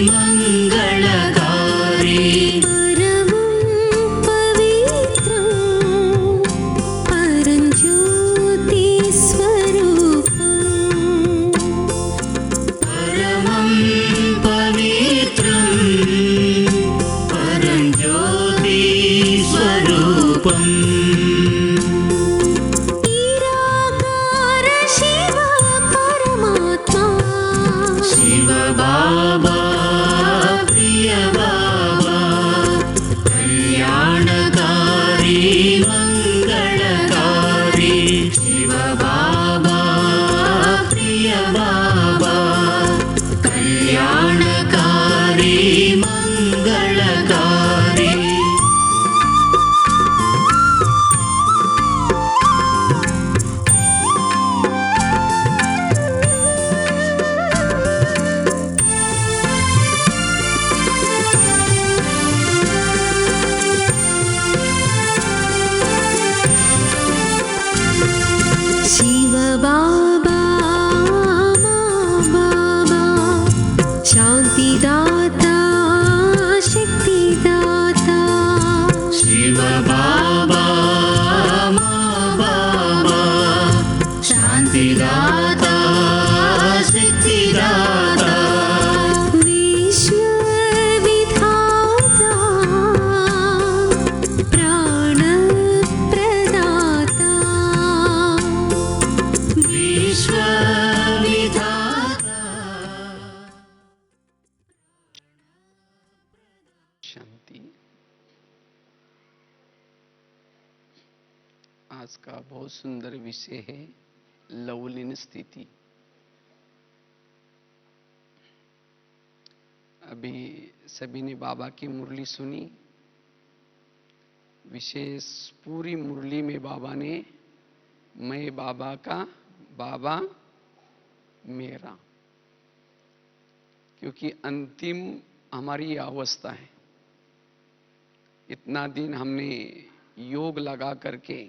मंगलकारी आज का बहुत सुंदर विषय है लवलीन स्थिति। अभी सभी ने बाबा की मुरली सुनी। विशेष पूरी मुरली में बाबा ने मैं बाबा का, बाबा मेरा, क्योंकि अंतिम हमारी अवस्था है। इतना दिन हमने योग लगा करके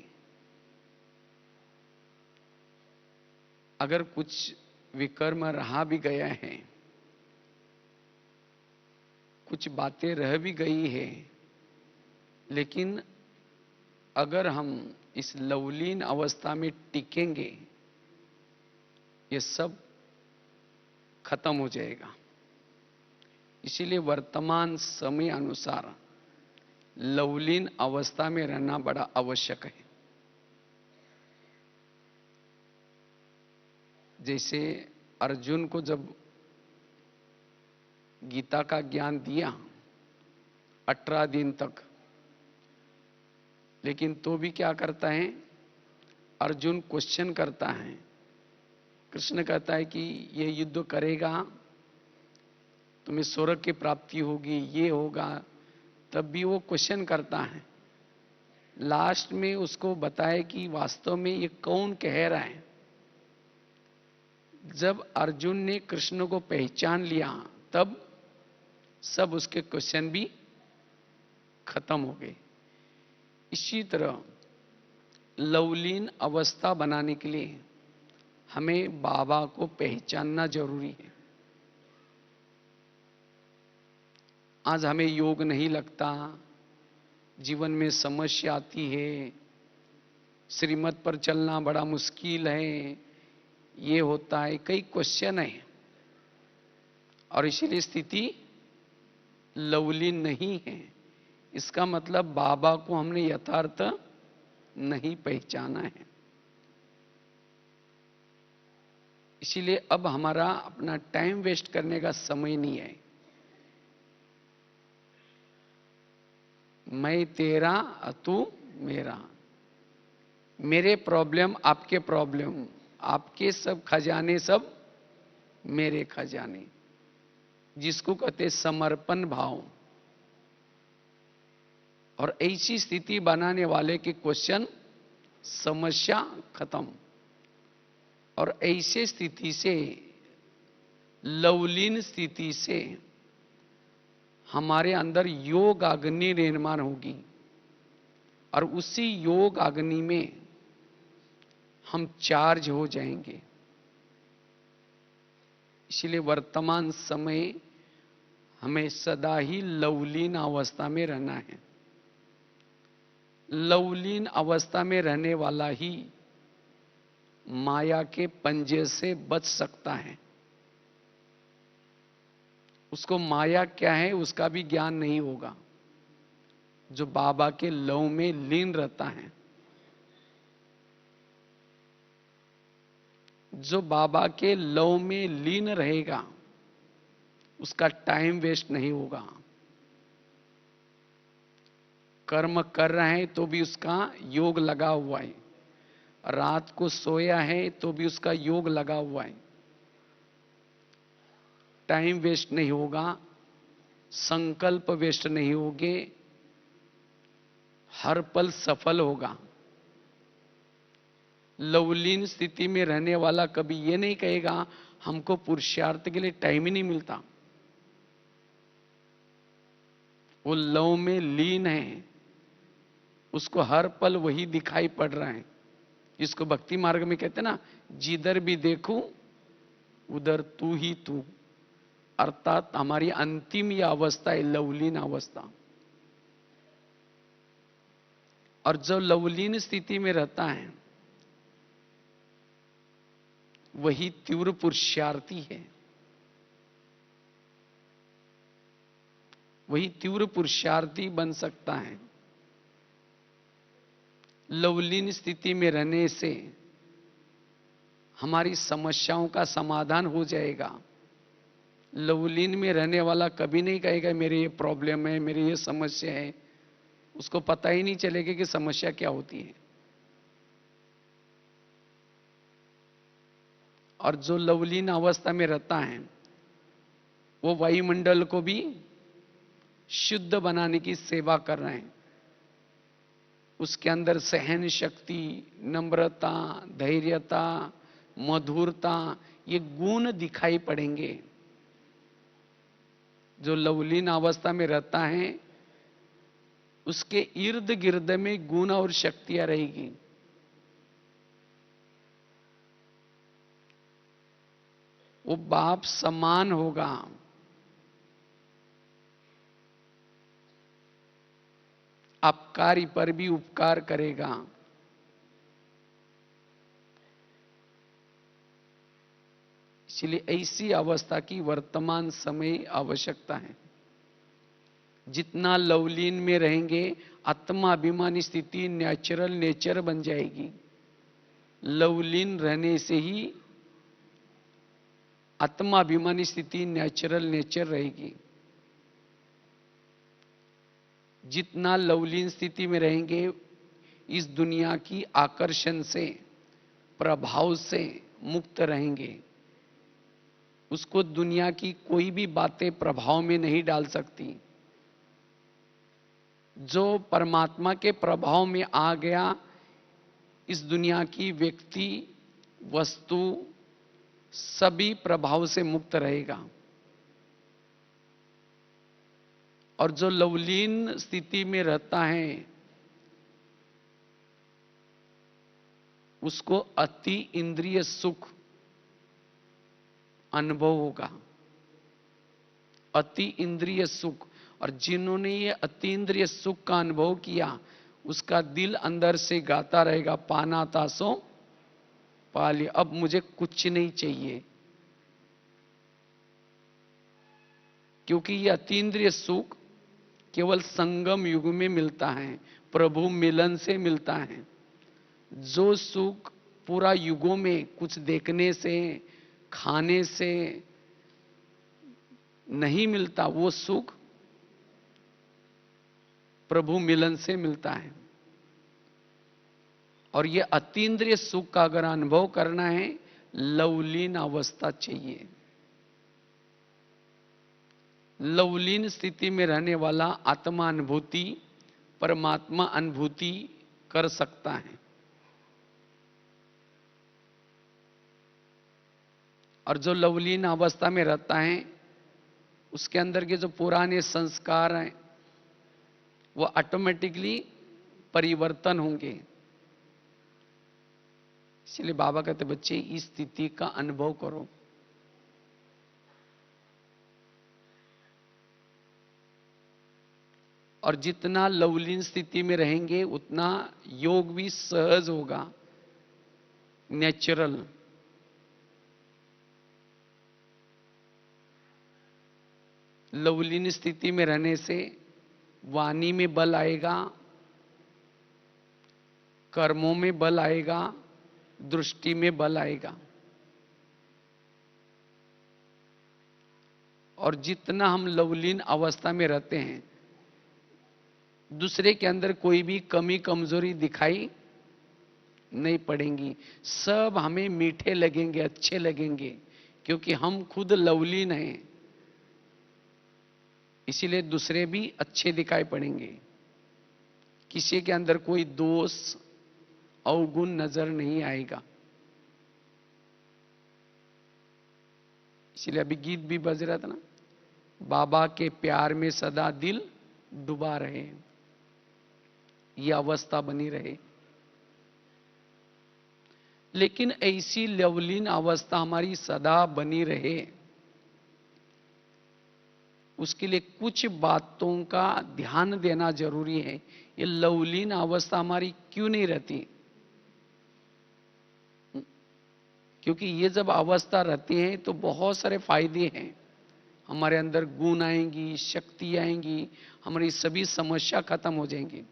अगर कुछ विकर्म रहा भी गया है, कुछ बातें रह भी गई है, लेकिन अगर हम इस लवलीन अवस्था में टिकेंगे, ये सब खत्म हो जाएगा। इसीलिए वर्तमान समय अनुसार लवलीन अवस्था में रहना बड़ा आवश्यक है। जैसे अर्जुन को जब गीता का ज्ञान दिया 18 दिन तक, लेकिन तो भी क्या करता है, अर्जुन क्वेश्चन करता है। कृष्ण कहता है कि ये युद्ध करेगा, तुम्हें स्वर्ग की प्राप्ति होगी, ये होगा, तब भी वो क्वेश्चन करता है। लास्ट में उसको बताए कि वास्तव में ये कौन कह रहा है। जब अर्जुन ने कृष्ण को पहचान लिया, तब सब उसके क्वेश्चन भी खत्म हो गए। इसी तरह लवलीन अवस्था बनाने के लिए हमें बाबा को पहचानना जरूरी है। आज हमें योग नहीं लगता, जीवन में समस्या आती है, श्रीमत पर चलना बड़ा मुश्किल है, ये होता है, कई क्वेश्चन है, और इसीलिए स्थिति लवलीन नहीं है। इसका मतलब बाबा को हमने यथार्थ नहीं पहचाना है। इसीलिए अब हमारा अपना टाइम वेस्ट करने का समय नहीं है। मैं तेरा, तू मेरा, मेरे प्रॉब्लम आपके प्रॉब्लम, आपके सब खजाने सब मेरे खजाने, जिसको कहते समर्पण भाव। और ऐसी स्थिति बनाने वाले के क्वेश्चन, समस्या खत्म। और ऐसे स्थिति से, लवलीन स्थिति से हमारे अंदर योग अग्नि निर्माण होगी, और उसी योग अग्नि में हम चार्ज हो जाएंगे। इसलिए वर्तमान समय हमें सदा ही लवलीन अवस्था में रहना है। लवलीन अवस्था में रहने वाला ही माया के पंजे से बच सकता है। उसको माया क्या है उसका भी ज्ञान नहीं होगा। जो बाबा के लव में लीन रहता है, जो बाबा के लव में लीन रहेगा, उसका टाइम वेस्ट नहीं होगा। कर्म कर रहे हैं तो भी उसका योग लगा हुआ है। रात को सोया है तो भी उसका योग लगा हुआ है। टाइम वेस्ट नहीं होगा, संकल्प वेस्ट नहीं होंगे, हर पल सफल होगा। लवलीन स्थिति में रहने वाला कभी यह नहीं कहेगा हमको पुरुषार्थ के लिए टाइम ही नहीं मिलता। वो लव में लीन है, उसको हर पल वही दिखाई पड़ रहा है। जिसको भक्ति मार्ग में कहते हैं ना, जिधर भी देखूं उधर तू ही तू। अर्थात हमारी अंतिम यह अवस्था है लवलीन अवस्था। और जो लवलीन स्थिति में रहता है वही तीव्र पुरुषार्थी है। वही तीव्र पुरुषार्थी बन सकता है। लवलीन स्थिति में रहने से हमारी समस्याओं का समाधान हो जाएगा। लवलीन में रहने वाला कभी नहीं कहेगा मेरे ये प्रॉब्लम है, मेरी ये समस्या है। उसको पता ही नहीं चलेगा कि समस्या क्या होती है। और जो लवलीन अवस्था में रहता है वो वायुमंडल को भी शुद्ध बनाने की सेवा कर रहे हैं। उसके अंदर सहन शक्ति, नम्रता, धैर्यता, मधुरता, ये गुण दिखाई पड़ेंगे। जो लवलीन अवस्था में रहता है उसके इर्द गिर्द में गुण और शक्तियां रहेगी। वो बाप समान होगा। अपकारी पर भी उपकार करेगा। इसलिए ऐसी अवस्था की वर्तमान समय आवश्यकता है। जितना लवलीन में रहेंगे आत्माभिमानी स्थिति नेचुरल नेचर बन जाएगी। लवलीन रहने से ही आत्माभिमानी स्थिति नेचुरल नेचर रहेगी। जितना लवलीन स्थिति में रहेंगे इस दुनिया की आकर्षण से, प्रभाव से मुक्त रहेंगे। उसको दुनिया की कोई भी बातें प्रभाव में नहीं डाल सकती। जो परमात्मा के प्रभाव में आ गया इस दुनिया की व्यक्ति, वस्तु सभी प्रभाव से मुक्त रहेगा। और जो लवलीन स्थिति में रहता है उसको अति इंद्रिय सुख अनुभव होगा। अति इंद्रिय सुख। और जिन्होंने ये अति इंद्रिय सुख का अनुभव किया उसका दिल अंदर से गाता रहेगा, पाना था सो पा लिया, अब मुझे कुछ नहीं चाहिए। क्योंकि ये अतीन्द्रिय सुख केवल संगम युग में मिलता है, प्रभु मिलन से मिलता है। जो सुख पूरा युगों में कुछ देखने से, खाने से नहीं मिलता, वो सुख प्रभु मिलन से मिलता है। और ये अतीन्द्रिय सुख का अगर अनुभव करना है लवलीन अवस्था चाहिए। लवलीन स्थिति में रहने वाला आत्मा अनुभूति, परमात्मा अनुभूति कर सकता है। और जो लवलीन अवस्था में रहता है उसके अंदर के जो पुराने संस्कार हैं वो ऑटोमेटिकली परिवर्तन होंगे। इसलिए बाबा कहते बच्चे इस स्थिति का अनुभव करो। और जितना लवलीन स्थिति में रहेंगे उतना योग भी सहज होगा, नेचुरल। लवलीन स्थिति में रहने से वाणी में बल आएगा, कर्मों में बल आएगा, दृष्टि में बल आएगा। और जितना हम लवलीन अवस्था में रहते हैं, दूसरे के अंदर कोई भी कमी कमजोरी दिखाई नहीं पड़ेंगी, सब हमें मीठे लगेंगे, अच्छे लगेंगे, क्योंकि हम खुद लवलीन हैं। इसीलिए दूसरे भी अच्छे दिखाई पड़ेंगे। किसी के अंदर कोई दोष अवगुण नजर नहीं आएगा। इसलिए अभी गीत भी बज रहा था ना, बाबा के प्यार में सदा दिल डूबा रहे, यह अवस्था बनी रहे। लेकिन ऐसी लवलीन अवस्था हमारी सदा बनी रहे, उसके लिए कुछ बातों का ध्यान देना जरूरी है। ये लवलीन अवस्था हमारी क्यों नहीं रहती? क्योंकि ये जब अवस्था रहती है तो बहुत सारे फायदे हैं। हमारे अंदर गुण आएंगी, शक्ति आएंगी, हमारी सभी समस्या खत्म हो जाएंगी।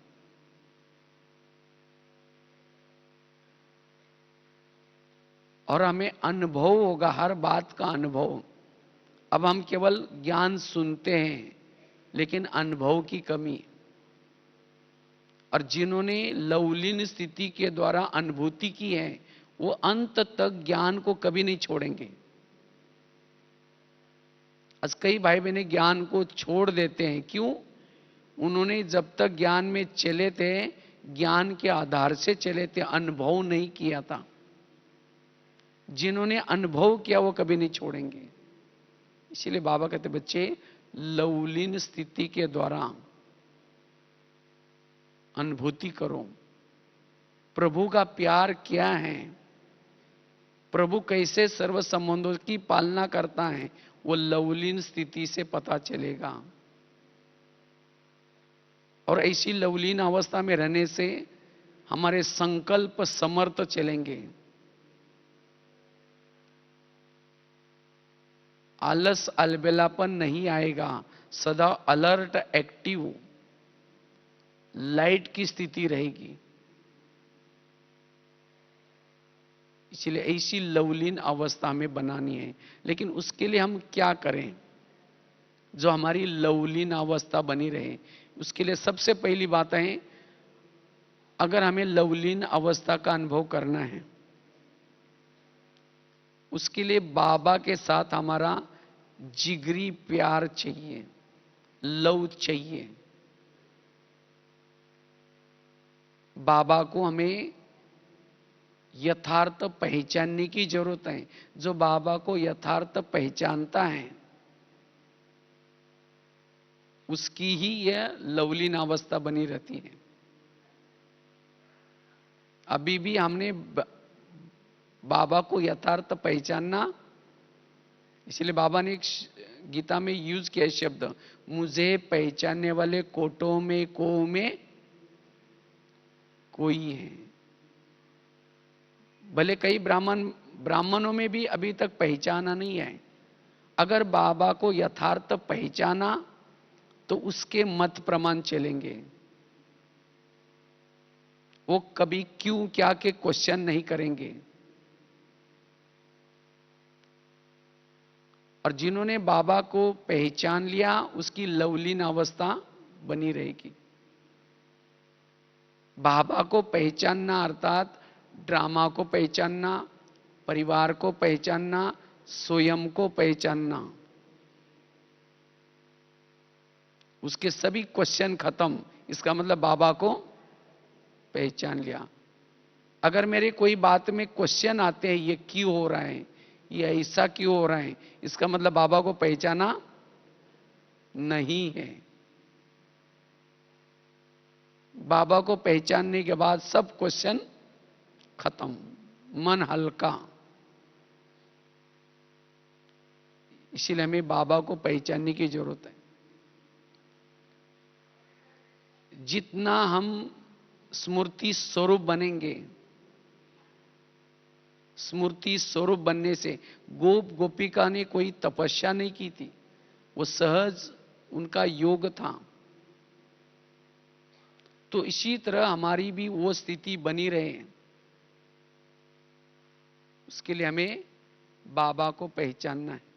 और हमें अनुभव होगा, हर बात का अनुभव। अब हम केवल ज्ञान सुनते हैं, लेकिन अनुभव की कमी। और जिन्होंने लवलीन स्थिति के द्वारा अनुभूति की है, वो अंत तक ज्ञान को कभी नहीं छोड़ेंगे। आज कई भाई बहने ज्ञान को छोड़ देते हैं, क्यों? उन्होंने जब तक ज्ञान में चले थे, ज्ञान के आधार से चले थे, अनुभव नहीं किया था। जिन्होंने अनुभव किया वो कभी नहीं छोड़ेंगे। इसीलिए बाबा कहते, बच्चे लवलीन स्थिति के द्वारा अनुभूति करो, प्रभु का प्यार क्या है, प्रभु कैसे सर्व संबंधों की पालना करता है, वो लवलीन स्थिति से पता चलेगा। और ऐसी लवलीन अवस्था में रहने से हमारे संकल्प समर्थ चलेंगे। आलस अलबेलापन नहीं आएगा, सदा अलर्ट, एक्टिव, लाइट की स्थिति रहेगी। इसलिए ऐसी लवलीन अवस्था में बनानी है। लेकिन उसके लिए हम क्या करें जो हमारी लवलीन अवस्था बनी रहे? उसके लिए सबसे पहली बात है, अगर हमें लवलीन अवस्था का अनुभव करना है, उसके लिए बाबा के साथ हमारा जिगरी प्यार चाहिए, लव चाहिए। बाबा को हमें यथार्थ पहचानने की जरूरत है। जो बाबा को यथार्थ पहचानता है, उसकी ही यह लवलीन अवस्था बनी रहती है। अभी भी हमने बाबा को यथार्थ पहचानना, इसलिए बाबा ने एक गीता में यूज किया शब्द, मुझे पहचानने वाले कोटों में को में कोई है। भले कई ब्राह्मणों में भी अभी तक पहचाना नहीं है। अगर बाबा को यथार्थ पहचाना तो उसके मत प्रमाण चलेंगे। वो कभी क्यों क्या के क्वेश्चन नहीं करेंगे। और जिन्होंने बाबा को पहचान लिया, उसकी लवलीन अवस्था बनी रहेगी। बाबा को पहचानना अर्थात ड्रामा को पहचानना, परिवार को पहचानना, स्वयं को पहचानना, उसके सभी क्वेश्चन खत्म। इसका मतलब बाबा को पहचान लिया। अगर मेरे कोई बात में क्वेश्चन आते हैं, ये क्यों हो रहा है, ये ऐसा क्यों हो रहा है, इसका मतलब बाबा को पहचाना नहीं है। बाबा को पहचानने के बाद सब क्वेश्चन खत्म, मन हल्का। इसीलिए हमें बाबा को पहचानने की जरूरत है। जितना हम स्मृति स्वरूप बनेंगे, स्मृति स्वरूप बनने से, गोप गोपिका ने कोई तपस्या नहीं की थी, वो सहज उनका योग था। तो इसी तरह हमारी भी वो स्थिति बनी रहे, उसके लिए हमें बाबा को पहचानना है।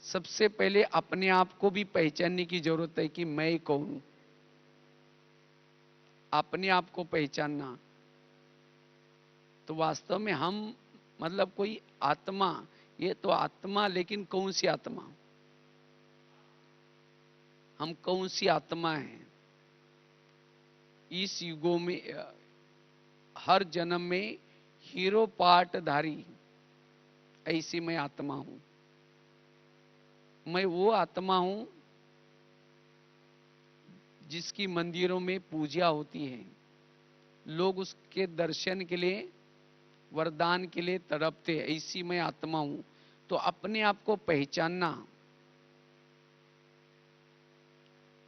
सबसे पहले अपने आप को भी पहचानने की जरूरत है कि मैं कौन हूं। अपने आप को पहचानना तो वास्तव में हम मतलब कोई आत्मा, ये तो आत्मा, लेकिन कौन सी आत्मा, हम कौन सी आत्मा हैं। इस युगों में हर जन्म में हीरो पार्टधारी, ऐसी मैं आत्मा हूं। मैं वो आत्मा हूं जिसकी मंदिरों में पूजा होती है, लोग उसके दर्शन के लिए, वरदान के लिए तड़पते, ऐसी मैं आत्मा हूं। तो अपने आप को पहचानना,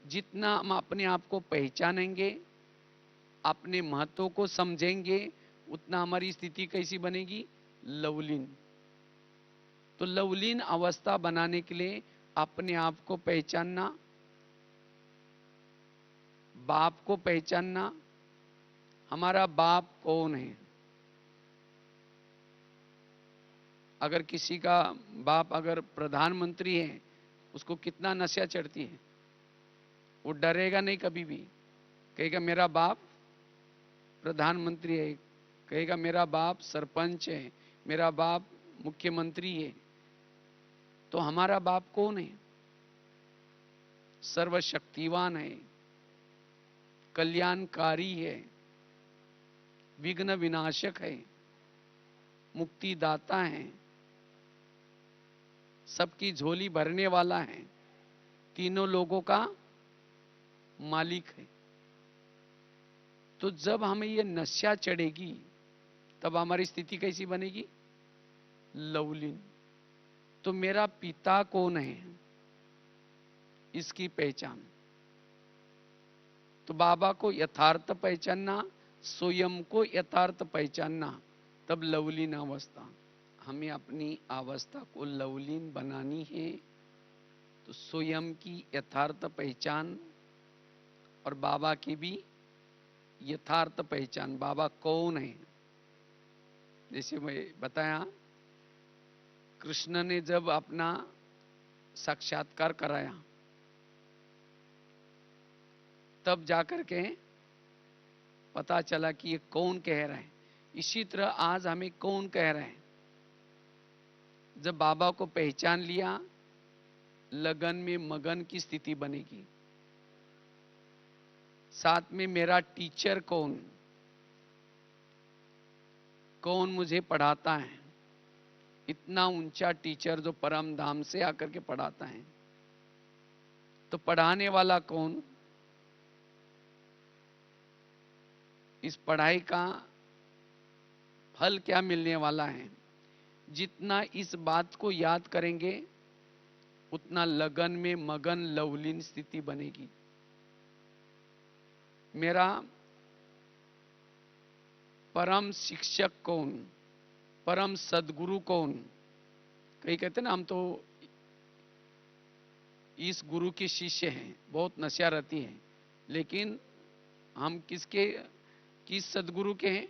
जितना हम अपने आप को पहचानेंगे, अपने महत्व को समझेंगे, उतना हमारी स्थिति कैसी बनेगी, लवलीन। तो लवलीन अवस्था बनाने के लिए अपने आप को पहचानना, बाप को पहचानना, हमारा बाप कौन है। अगर किसी का बाप अगर प्रधानमंत्री है, उसको कितना नशा चढ़ती है, वो डरेगा नहीं कभी भी, कहेगा मेरा बाप प्रधानमंत्री है, कहेगा मेरा बाप सरपंच है, मेरा बाप मुख्यमंत्री है। तो हमारा बाप कौन है, सर्वशक्तिवान है, कल्याणकारी है, विघ्न विनाशक है, मुक्तिदाता है, सबकी झोली भरने वाला है, तीनों लोगों का मालिक है। तो जब हमें ये नशा चढ़ेगी, तब हमारी स्थिति कैसी बनेगी, लवलीन। तो मेरा पिता कौन है, इसकी पहचान। तो बाबा को यथार्थ पहचानना, स्वयं को यथार्थ पहचानना, तब लवलीन अवस्था। हमें अपनी अवस्था को लवलीन बनानी है, तो स्वयं की यथार्थ पहचान और बाबा की भी यथार्थ पहचान, बाबा कौन है। जैसे मैं बताया, कृष्ण ने जब अपना साक्षात्कार कराया, तब जाकर के पता चला कि ये कौन कह रहा है। इसी तरह आज हमें कौन कह रहा है। जब बाबा को पहचान लिया, लगन में मगन की स्थिति बनेगी। साथ में मेरा टीचर कौन, कौन मुझे पढ़ाता है, इतना ऊंचा टीचर जो परम धाम से आकर के पढ़ाता है। तो पढ़ाने वाला कौन, इस पढ़ाई का फल क्या मिलने वाला है। जितना इस बात को याद करेंगे, उतना लगन में मगन लवलीन स्थिति बनेगी। मेरा परम शिक्षक कौन, परम सदगुरु कौन। कई कहते ना हम तो इस गुरु के शिष्य हैं, बहुत नशा रहती है, लेकिन हम किस सदगुरु के हैं,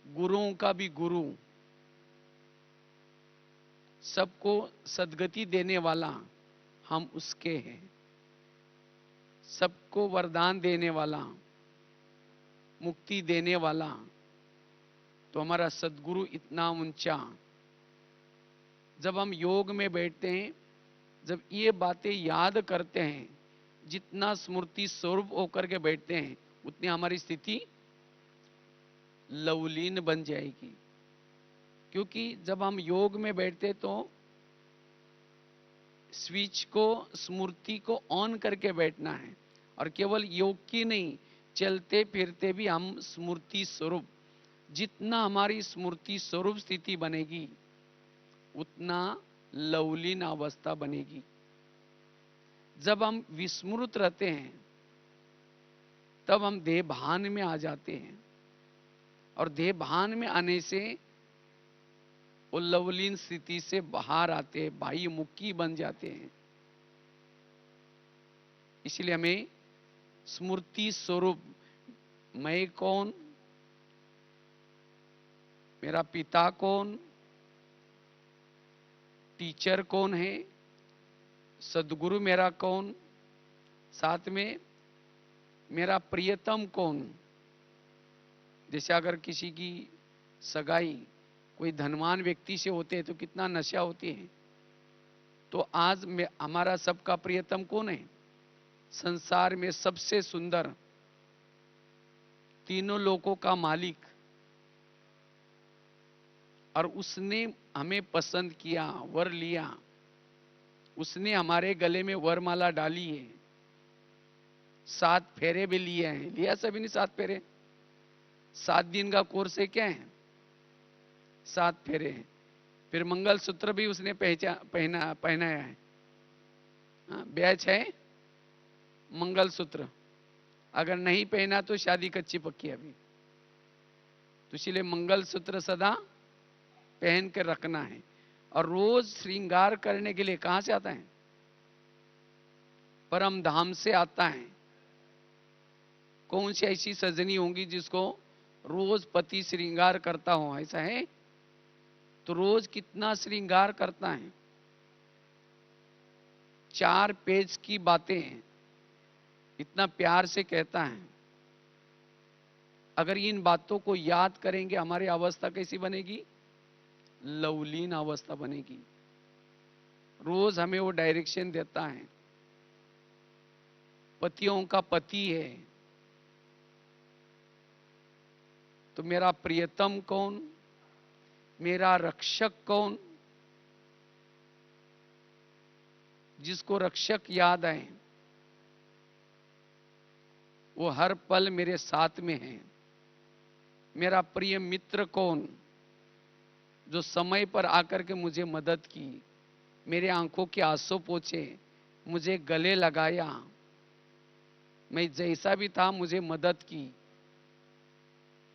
गुरुओं का भी गुरु, सबको सदगति देने वाला हम उसके हैं, सबको वरदान देने वाला, मुक्ति देने वाला। तो हमारा सदगुरु इतना ऊंचा। जब हम योग में बैठते हैं, जब ये बातें याद करते हैं, जितना स्मृति स्वरूप होकर के बैठते हैं, उतनी हमारी स्थिति लवलीन बन जाएगी। क्योंकि जब हम योग में बैठते तो स्विच को, स्मृति को ऑन करके बैठना है। और केवल योग की नहीं, चलते फिरते भी हम स्मृति स्वरूप, जितना हमारी स्मृति स्वरूप स्थिति बनेगी, उतना लवलीन अवस्था बनेगी। जब हम विस्मृत रहते हैं तब हम देह भान में आ जाते हैं, और देह भान में आने से वो लवलीन स्थिति से बाहर आते हैं, बाह्य मुक्की बन जाते हैं। इसलिए हमें स्मृति स्वरूप, मैं कौन, मेरा पिता कौन, टीचर कौन है, सदगुरु मेरा कौन, साथ में मेरा प्रियतम कौन। जैसे अगर किसी की सगाई कोई धनवान व्यक्ति से होते हैं तो कितना नशा होती है। तो आज में हमारा सबका प्रियतम कौन है? संसार में सबसे सुंदर, तीनों लोगों का मालिक, और उसने हमें पसंद किया, वर लिया, उसने हमारे गले में वरमाला डाली है, 7 फेरे भी लिए हैं। लिया सभी ने 7 फेरे? 7 दिन का कोर्स है, क्या है? 7 फेरे। फिर मंगलसूत्र भी उसने पहनाया है। बैच है मंगलसूत्र, अगर नहीं पहना तो शादी कच्ची पक्की अभी। तो इसलिए मंगलसूत्र सदा पहन कर रखना है। और रोज श्रृंगार करने के लिए कहां से आता है? परम धाम से आता है। कौन सी ऐसी सजनी होंगी जिसको रोज पति श्रृंगार करता हो? ऐसा है? तो रोज कितना श्रृंगार करता है, 4 पेज की बातें इतना प्यार से कहता है। अगर इन बातों को याद करेंगे, हमारी अवस्था कैसी बनेगी? लवलीन अवस्था बनेगी। रोज हमें वो डायरेक्शन देता है। पतियों का पति है। तो मेरा प्रियतम कौन, मेरा रक्षक कौन? जिसको रक्षक याद है वो हर पल मेरे साथ में है। मेरा प्रिय मित्र कौन, जो समय पर आकर के मुझे मदद की, मेरे आंखों के आंसू पोंछे, मुझे गले लगाया, मैं जैसा भी था मुझे मदद की।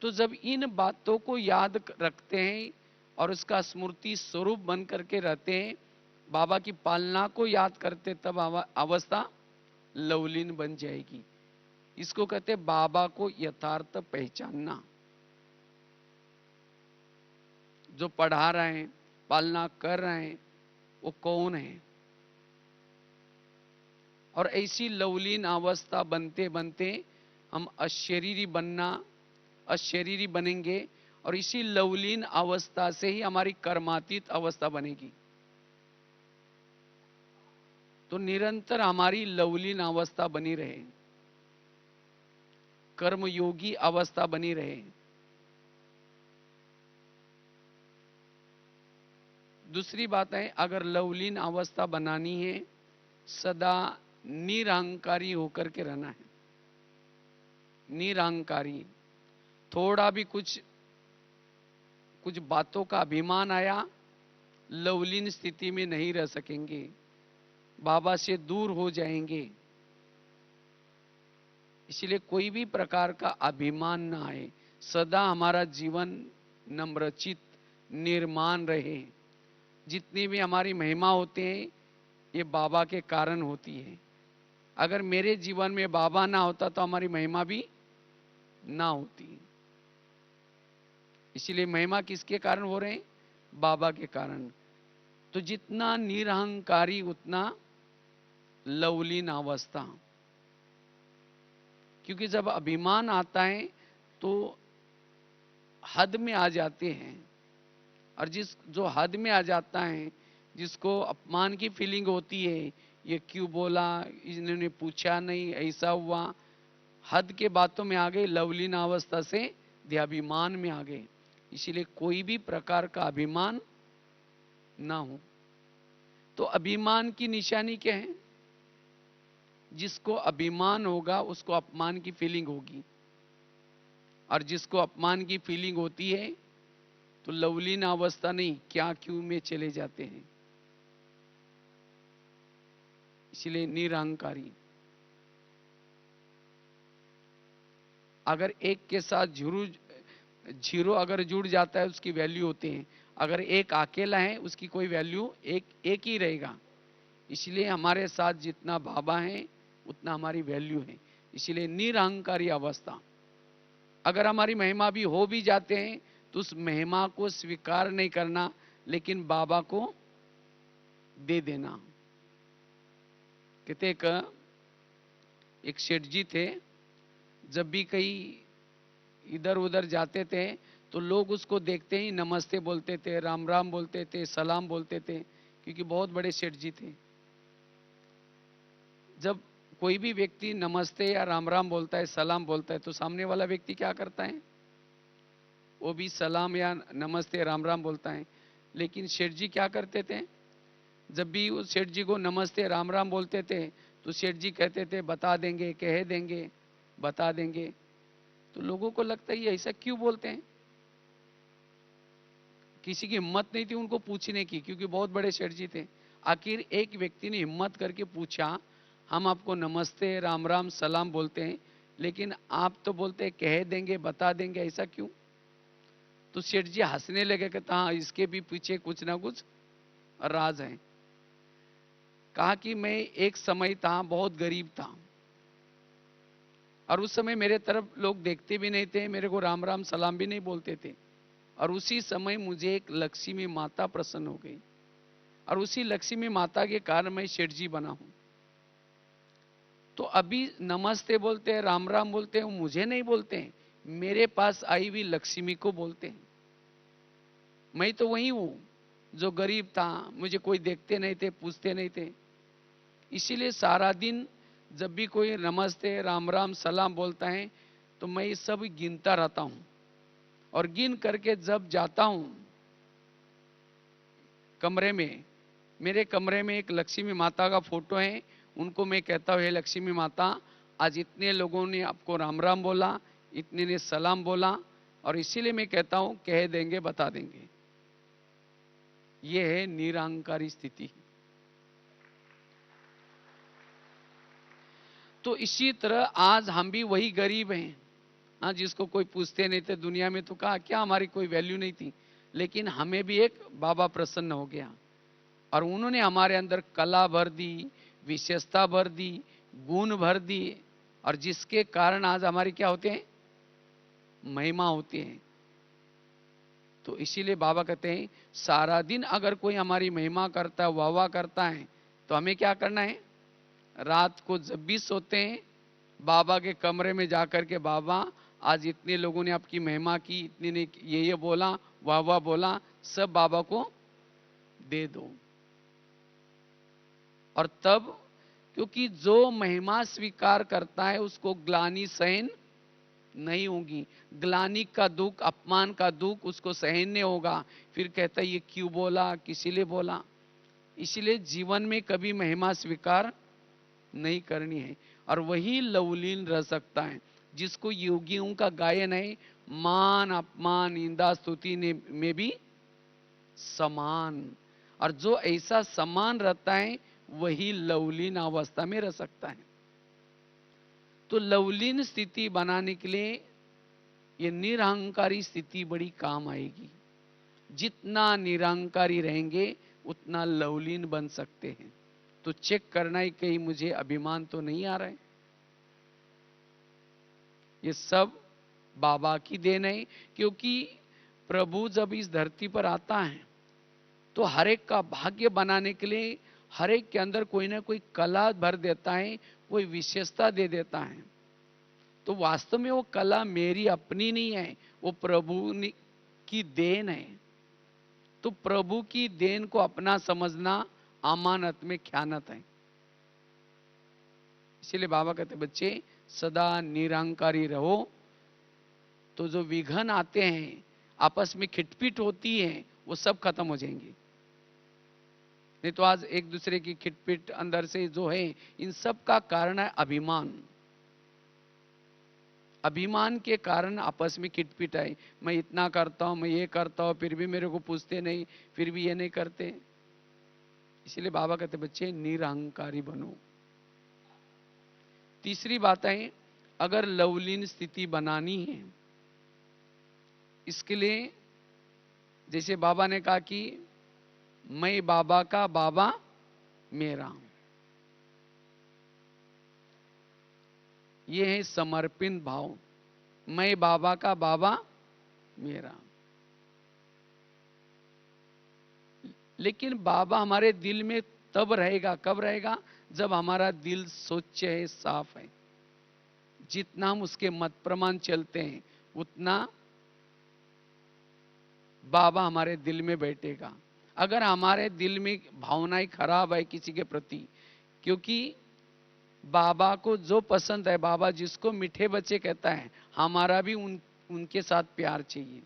तो जब इन बातों को याद रखते हैं और उसका स्मृति स्वरूप बन करके रहते हैं, बाबा की पालना को याद करते, तब अवस्था लवलीन बन जाएगी। इसको कहते हैं बाबा को यथार्थ पहचानना। जो पढ़ा रहे हैं, पालना कर रहे हैं, वो कौन है? और ऐसी लवलीन अवस्था बनते बनते हम अशरीरी बनेंगे, और इसी लवलीन अवस्था से ही हमारी कर्मातीत अवस्था बनेगी। तो निरंतर हमारी लवलीन अवस्था बनी रहे, कर्मयोगी अवस्था बनी रहे। दूसरी बात है, अगर लवलीन अवस्था बनानी है, सदा निरहंकारी होकर के रहना है। निरहंकारी। थोड़ा भी कुछ बातों का अभिमान आया, लवलीन स्थिति में नहीं रह सकेंगे, बाबा से दूर हो जाएंगे। इसलिए कोई भी प्रकार का अभिमान ना आए, सदा हमारा जीवन नम्रचित निर्माण रहे। जितनी भी हमारी महिमा होते हैं, ये बाबा के कारण होती है। अगर मेरे जीवन में बाबा ना होता तो हमारी महिमा भी ना होती। इसलिए महिमा किसके कारण हो रहे हैं? बाबा के कारण। तो जितना निरहंकारी उतना लवलीन अवस्था। क्योंकि जब अभिमान आता है तो हद में आ जाते हैं, और जो हद में आ जाता है, जिसको अपमान की फीलिंग होती है, ये क्यों बोला, इन्होंने पूछा नहीं, ऐसा हुआ, हद के बातों में आ गए, लवलीन अवस्था से देहाभिमान में आ गए। इसलिए कोई भी प्रकार का अभिमान ना हो। तो अभिमान की निशानी क्या है? जिसको अभिमान होगा उसको अपमान की फीलिंग होगी, और जिसको अपमान की फीलिंग होती है तो लवलीन अवस्था नहीं, क्या क्यों में चले जाते हैं। इसलिए निरहंकारी। अगर एक के साथ जीरो अगर जुड़ जाता है उसकी वैल्यू होती है, अगर एक अकेला है उसकी कोई वैल्यू एक ही रहेगा। इसलिए हमारे साथ जितना बाबा है उतना हमारी वैल्यू है। इसलिए निरहंकारी अवस्था। अगर हमारी महिमा भी हो भी जाते हैं तो उस महिमा को स्वीकार नहीं करना, लेकिन बाबा को दे देना। कहते एक सेठ जी थे, जब भी कहीं इधर उधर जाते थे तो लोग उसको देखते ही नमस्ते बोलते थे, राम राम बोलते थे, सलाम बोलते थे, क्योंकि बहुत बड़े सेठ जी थे। जब कोई भी व्यक्ति नमस्ते या राम राम बोलता है, सलाम बोलता है, तो सामने वाला व्यक्ति क्या करता है? वो भी सलाम या नमस्ते राम राम बोलता है। लेकिन सेठ जी क्या करते थे? जब भी उस सेठ जी को नमस्ते राम राम बोलते थे तो सेठ जी कहते थे बता देंगे, कह देंगे, बता देंगे। तो लोगों को लगता है ये ऐसा क्यों बोलते हैं? किसी की हिम्मत नहीं थी उनको पूछने की, क्योंकि बहुत बड़े सेठ जी थे। आखिर एक व्यक्ति ने हिम्मत करके पूछा, हम आपको नमस्ते राम राम सलाम बोलते हैं, लेकिन आप तो बोलते हैं कह देंगे, बता देंगे, ऐसा क्यों? तो सेठ जी हंसने लगे, कहता हाँ इसके भी पीछे कुछ ना कुछ राज है। कहा कि मैं एक समय था, बहुत गरीब था, और उस समय मेरे तरफ लोग देखते भी नहीं थे, मेरे को राम राम सलाम भी नहीं बोलते थे। और उसी समय मुझे एक लक्ष्मी माता प्रसन्न हो गई, और उसी लक्ष्मी माता के कारण मैं सेठ जी बना हूं। तो अभी नमस्ते बोलते हैं, राम राम बोलते हैं, मुझे नहीं बोलते हैं, मेरे पास आई हुई लक्ष्मी को बोलते हैं। मैं तो वही हूं जो गरीब था, मुझे कोई देखते नहीं थे, पूछते नहीं थे। इसीलिए सारा दिन जब भी कोई नमस्ते राम राम सलाम बोलता है तो मैं ये सब गिनता रहता हूं, और गिन करके जब जाता हूं कमरे में, मेरे कमरे में एक लक्ष्मी माता का फोटो है, उनको मैं कहता हूं हे लक्ष्मी माता, आज इतने लोगों ने आपको राम राम बोला, इतने ने सलाम बोला, और इसीलिए मैं कहता हूं कह देंगे, बता देंगे। यह है निरहंकारी स्थिति। तो इसी तरह आज हम भी वही गरीब हैं, हाँ, जिसको कोई पूछते नहीं थे दुनिया में, तो कहा क्या हमारी कोई वैल्यू नहीं थी। लेकिन हमें भी एक बाबा प्रसन्न हो गया, और उन्होंने हमारे अंदर कला भर दी, विशेषता भर दी, गुण भर दी, और जिसके कारण आज हमारी क्या होते हैं? महिमा होती है। तो इसीलिए बाबा कहते हैं सारा दिन अगर कोई हमारी महिमा करता है, वाह वाह करता है, तो हमें क्या करना है? रात को जब भी सोते हैं बाबा के कमरे में जाकर के, बाबा आज इतने लोगों ने आपकी महिमा की, इतने ने ये बोला, वाह वाह बोला, सब बाबा को दे दो। और तब, क्योंकि जो महिमा स्वीकार करता है उसको ग्लानि सहन नहीं होगी। ग्लानि का दुख, अपमान का दुख उसको सहन नहीं होगा। फिर कहता है ये क्यों बोला, किसी लिए बोला। इसलिए जीवन में कभी महिमा स्वीकार नहीं करनी है, और वही लवलीन रह सकता है जिसको योगियों का गायन है, मान अपमान निंदा स्तुति में भी समान। और जो ऐसा समान रहता है वही लवलीन अवस्था में रह सकता है। तो लवलीन स्थिति बनाने के लिए ये निरहंकारी स्थिति बड़ी काम आएगी। जितना निरहंकारी रहेंगे उतना लवलीन बन सकते हैं। तो चेक करना ही कहीं मुझे अभिमान तो नहीं आ रहा है। ये सब बाबा की देन है, क्योंकि प्रभु जब इस धरती पर आता है तो हर एक का भाग्य बनाने के लिए हर एक के अंदर कोई ना कोई कला भर देता है, कोई विशेषता दे देता है। तो वास्तव में वो कला मेरी अपनी नहीं है, वो प्रभु की देन है। तो प्रभु की देन को अपना समझना अमानत में ख्यानत है। इसीलिए बाबा कहते बच्चे सदा निरहंकारी रहो, तो जो विघन आते हैं, आपस में खिटपिट होती है, वो सब खत्म हो जाएंगी। नहीं तो आज एक दूसरे की खिटपिट अंदर से जो है, इन सब का कारण है अभिमान। अभिमान के कारण आपस में खिटपिट है। मैं इतना करता हूं, मैं ये करता हूं, फिर भी मेरे को पूछते नहीं, फिर भी ये नहीं करते। इसलिए बाबा कहते बच्चे निरहंकारी बनो। तीसरी बात है, अगर लवलीन स्थिति बनानी है, इसके लिए जैसे बाबा ने कहा कि मैं बाबा का, बाबा मेरा, ये है समर्पित भाव। मैं बाबा का, बाबा मेरा। लेकिन बाबा हमारे दिल में तब रहेगा, कब रहेगा? जब हमारा दिल स्वच्छ है, साफ है। जितना हम उसके मत प्रमाण चलते हैं, उतना बाबा हमारे दिल में बैठेगा। अगर हमारे दिल में भावनाएं खराब है किसी के प्रति, क्योंकि बाबा को जो पसंद है, बाबा जिसको मीठे बच्चे कहता है, हमारा भी उनके साथ प्यार चाहिए।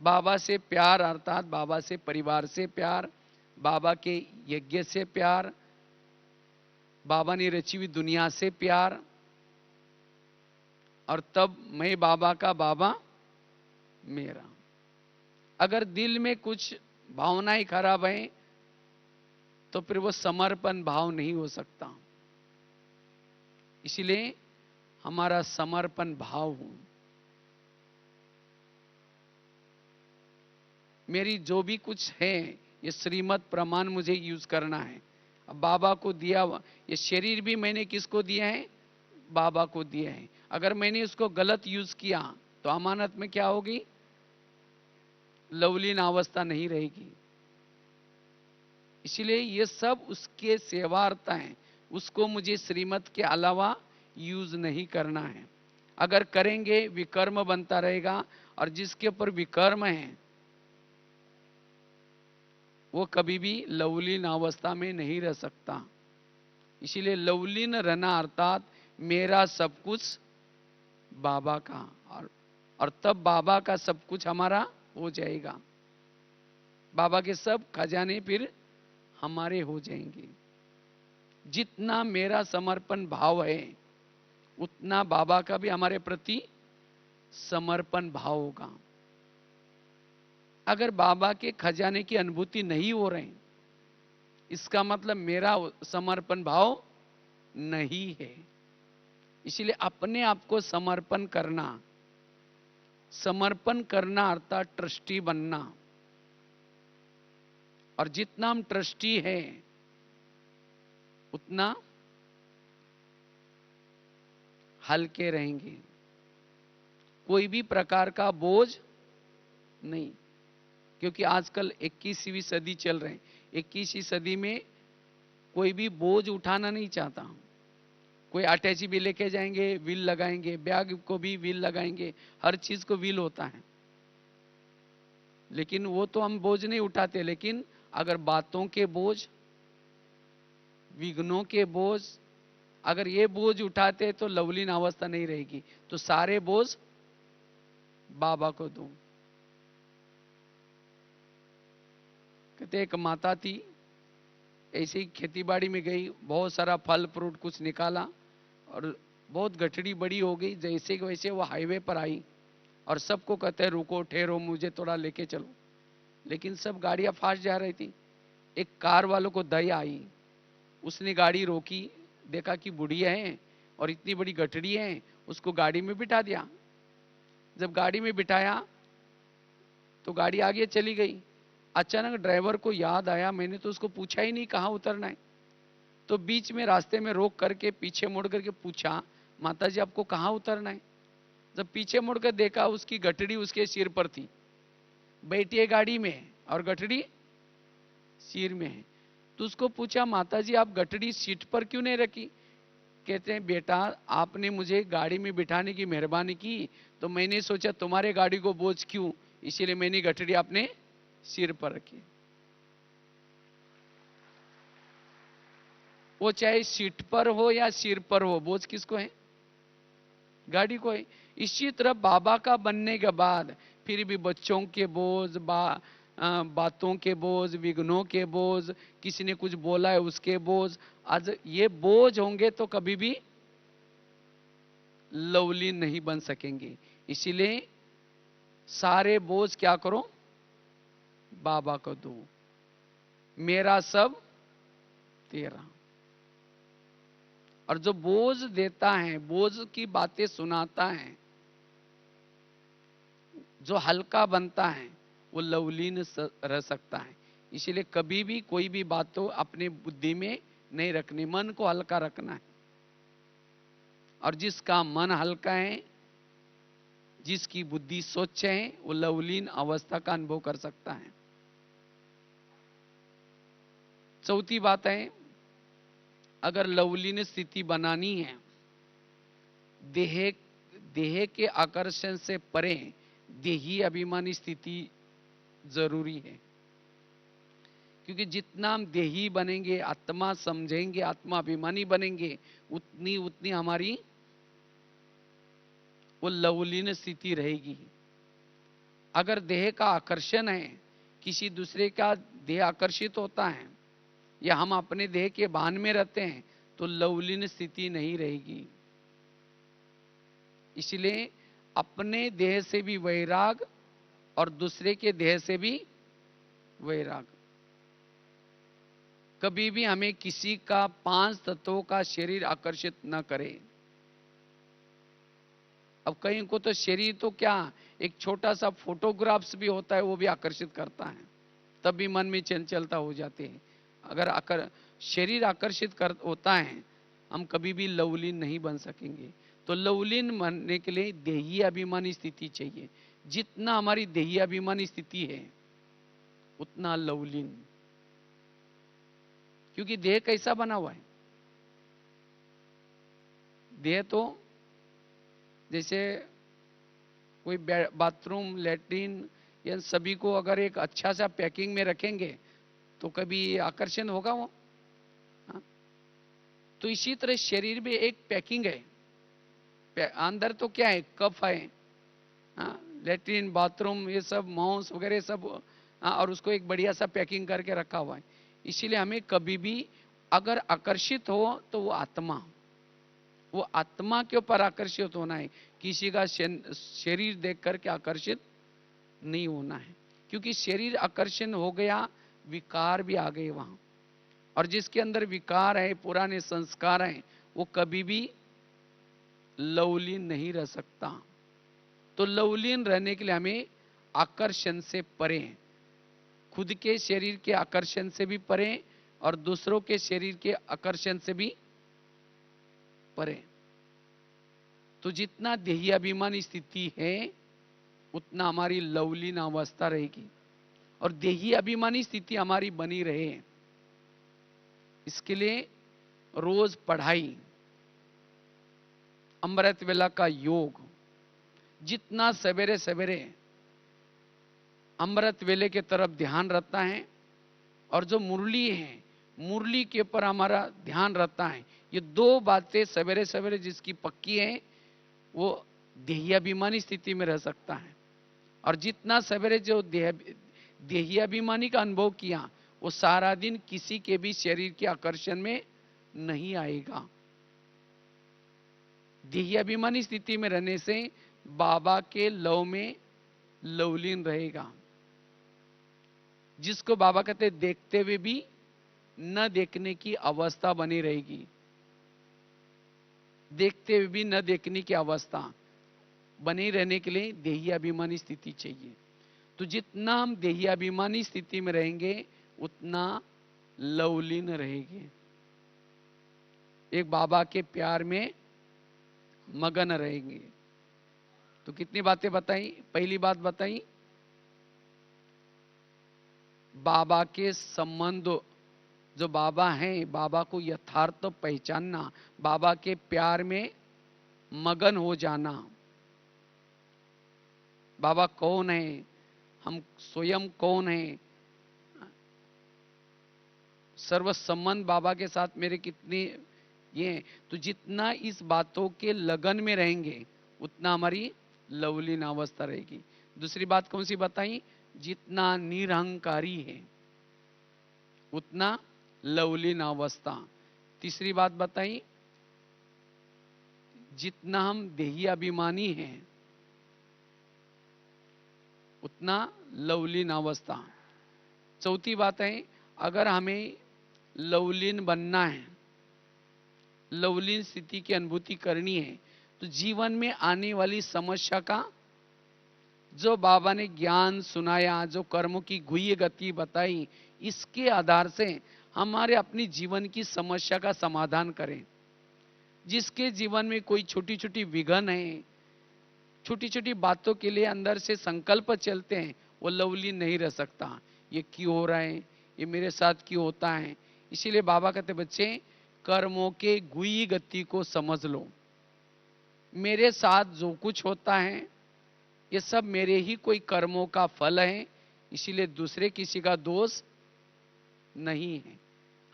बाबा से प्यार अर्थात बाबा से परिवार से प्यार, बाबा के यज्ञ से प्यार, बाबा ने रची हुई दुनिया से प्यार, और तब मैं बाबा का, बाबा मेरा। अगर दिल में कुछ भावनाएं खराब हैं, तो फिर वो समर्पण भाव नहीं हो सकता। इसलिए हमारा समर्पण भाव हो। मेरी जो भी कुछ है, ये श्रीमत प्रमाण मुझे यूज करना है। अब बाबा को दिया, ये शरीर भी मैंने किसको दिया है? बाबा को दिया है। अगर मैंने उसको गलत यूज किया तो अमानत में क्या होगी? लवलीन अवस्था नहीं रहेगी। इसलिए ये सब उसके सेवार्थ हैं, उसको मुझे श्रीमत के अलावा यूज नहीं करना है। अगर करेंगे विकर्म बनता रहेगा, और जिसके ऊपर विकर्म है वो कभी भी लवलीन अवस्था में नहीं रह सकता। इसीलिए लवलीन रहना अर्थात मेरा सब कुछ बाबा का, और तब बाबा का सब कुछ हमारा हो जाएगा। बाबा के सब खजाने फिर हमारे हो जाएंगे। जितना मेरा समर्पण भाव है, उतना बाबा का भी हमारे प्रति समर्पण भाव होगा। अगर बाबा के खजाने की अनुभूति नहीं हो रही, इसका मतलब मेरा समर्पण भाव नहीं है। इसलिए अपने आप को समर्पण करना अर्थात ट्रस्टी बनना। और जितना हम ट्रस्टी हैं, उतना हल्के रहेंगे। कोई भी प्रकार का बोझ नहीं, क्योंकि आजकल 21वीं सदी चल रहे हैं। 21वीं सदी में कोई भी बोझ उठाना नहीं चाहता। कोई अटैची भी लेके जाएंगे, व्हील लगाएंगे, बैग को भी व्हील लगाएंगे, हर चीज को व्हील होता है। लेकिन वो तो हम बोझ नहीं उठाते। लेकिन अगर बातों के बोझ, विघ्नों के बोझ, अगर ये बोझ उठाते तो लवलीन अवस्था नहीं रहेगी। तो सारे बोझ बाबा को दो। कहते एक माता थी, ऐसे ही खेतीबाड़ी में गई, बहुत सारा फल फ्रूट कुछ निकाला और बहुत गठड़ी बड़ी हो गई। जैसे कि वैसे वो हाईवे पर आई और सबको कहते हैं रुको, ठहरो, मुझे थोड़ा लेके चलो। लेकिन सब गाड़ियां फास्ट जा रही थी। एक कार वालों को दया आई, उसने गाड़ी रोकी, देखा कि बुढ़िया है और इतनी बड़ी गठड़ी है, उसको गाड़ी में बिठा दिया। जब गाड़ी में बिठाया तो गाड़ी आगे चली गई। अचानक ड्राइवर को याद आया, मैंने तो उसको पूछा ही नहीं कहाँ उतरना है। तो बीच में रास्ते में रोक करके पीछे मुड़ करके पूछा, माताजी आपको कहाँ उतरना है? जब पीछे मुड़कर देखा, उसकी गठड़ी उसके सिर पर थी। बैठी है गाड़ी में और गठड़ी सिर में है। तो उसको पूछा, माताजी आप गठड़ी सीट पर क्यों नहीं रखी? कहते हैं बेटा, आपने मुझे गाड़ी में बिठाने की मेहरबानी की, तो मैंने सोचा तुम्हारे गाड़ी को बोझ क्यों, इसीलिए मैंने गठड़ी अपने सिर पर रखी। वो चाहे सीट पर हो या सिर पर हो, बोझ किसको है? गाड़ी को है। इसी तरह बाबा का बनने के बाद फिर भी बच्चों के बोझ, बातों के बोझ, विघ्नों के बोझ, किसी ने कुछ बोला है उसके बोझ, आज ये बोझ होंगे तो कभी भी लवलीन नहीं बन सकेंगे। इसीलिए सारे बोझ क्या करो? बाबा को दो। मेरा सब तेरा। और जो बोझ देता है, बोझ की बातें सुनाता है, जो हल्का बनता है, वो लवलीन रह सकता है। इसीलिए कभी भी कोई भी बात तो अपने बुद्धि में नहीं रखनी, मन को हल्का रखना है। और जिसका मन हल्का है, जिसकी बुद्धि स्वच्छ है, वो लवलीन अवस्था का अनुभव कर सकता है। चौथी बात है, अगर लवलीन स्थिति बनानी है, देह देह के आकर्षण से परे देही अभिमानी स्थिति जरूरी है। क्योंकि जितना हम देही बनेंगे, आत्मा समझेंगे, आत्मा अभिमानी बनेंगे, उतनी उतनी हमारी वो लवलीन स्थिति रहेगी। अगर देह का आकर्षण है, किसी दूसरे का देह आकर्षित होता है, या हम अपने देह के भान में रहते हैं, तो लवलीन स्थिति नहीं रहेगी। इसलिए अपने देह से भी वैराग और दूसरे के देह से भी वैराग। कभी भी हमें किसी का 5 तत्वों का शरीर आकर्षित न करे। अब कहीं को तो शरीर तो क्या, एक छोटा सा फोटोग्राफ्स भी होता है, वो भी आकर्षित करता है, तब भी मन में चंचलता हो जाती है। अगर शरीर आकर्षित कर होता है, हम कभी भी लवलीन नहीं बन सकेंगे। तो लवलीन बनने के लिए देही अभिमानी स्थिति चाहिए। जितना हमारी देही अभिमानी स्थिति है, उतना लवलीन। क्योंकि देह कैसा बना हुआ है, देह तो जैसे कोई बाथरूम, लैट्रिन, या सभी को अगर एक अच्छा सा पैकिंग में रखेंगे तो कभी आकर्षण होगा वो। हाँ? तो इसी तरह शरीर में एक पैकिंग है। अंदर तो क्या है, कफ है, हाँ? लैट्रिन, बाथरूम, ये सब मांस वगैरह सब, हाँ? और उसको एक बढ़िया सा पैकिंग करके रखा हुआ है। इसीलिए हमें कभी भी अगर आकर्षित हो तो वो आत्मा के ऊपर आकर्षित होना है, किसी का शरीर देख करके आकर्षित नहीं होना है। क्योंकि शरीर आकर्षण हो गया, विकार भी आ गए वहां। और जिसके अंदर विकार है, पुराने संस्कार हैं, वो कभी भी लवलीन नहीं रह सकता। तो लवलीन रहने के लिए हमें आकर्षण से परे, खुद के शरीर के आकर्षण से भी परे और दूसरों के शरीर के आकर्षण से भी परे। तो जितना देही अभिमानी स्थिति है, उतना हमारी लवलीन अवस्था रहेगी। और देही अभिमानी स्थिति हमारी बनी रहे, इसके लिए रोज पढ़ाई, अमृत वेला का योग, जितना सवेरे सवेरे अमृत वेले के तरफ ध्यान रहता है, और जो मुरली है, मुरली के ऊपर हमारा ध्यान रहता है, ये 2 बातें सवेरे सवेरे जिसकी पक्की है, वो देही अभिमानी स्थिति में रह सकता है। और जितना सवेरे जो देही अभिमानी का अनुभव किया, वो सारा दिन किसी के भी शरीर के आकर्षण में नहीं आएगा। देही अभिमानी स्थिति में रहने से बाबा के लव में लवलीन रहेगा। जिसको बाबा कहते देखते हुए भी न देखने की अवस्था बनी रहेगी, देखते हुए भी न देखने की अवस्था बने रहने के लिए देही अभिमानी स्थिति चाहिए। तो जितना हम देही अभिमानी स्थिति में रहेंगे, उतना लवलीन रहेंगे, एक बाबा के प्यार में मगन रहेंगे। तो कितनी बातें बताई। पहली बात बताई, बाबा के संबंध, जो बाबा हैं, बाबा को यथार्थ पहचानना, बाबा के प्यार में मगन हो जाना। बाबा कौन है, हम स्वयं कौन है, सर्व संबंध बाबा के साथ मेरे कितने ये। तो जितना इस बातों के लगन में रहेंगे, उतना हमारी लवलीन अवस्था रहेगी। दूसरी बात कौन सी बताई, जितना निरहंकारी है, उतना लवलीन अवस्था। तीसरी बात बताई, जितना हम देही अभिमानी हैं, उतना लवलीन अवस्था। चौथी बात है, अगर हमें लवलीन बनना है, लवलीन स्थिति की अनुभूति करनी है, तो जीवन में आने वाली समस्या का जो बाबा ने ज्ञान सुनाया, जो कर्मों की गुह्य गति बताई, इसके आधार से हमारे अपनी जीवन की समस्या का समाधान करें। जिसके जीवन में कोई छोटी छोटी विघ्न है, छोटी छोटी बातों के लिए अंदर से संकल्प चलते हैं, वो लवलीन नहीं रह सकता। ये क्यों हो रहा है, ये मेरे साथ क्यों होता है। इसीलिए बाबा कहते बच्चे, कर्मों के गुह्य गति को समझ लो। मेरे साथ जो कुछ होता है ये सब मेरे ही कोई कर्मों का फल है, इसीलिए दूसरे किसी का दोष नहीं है।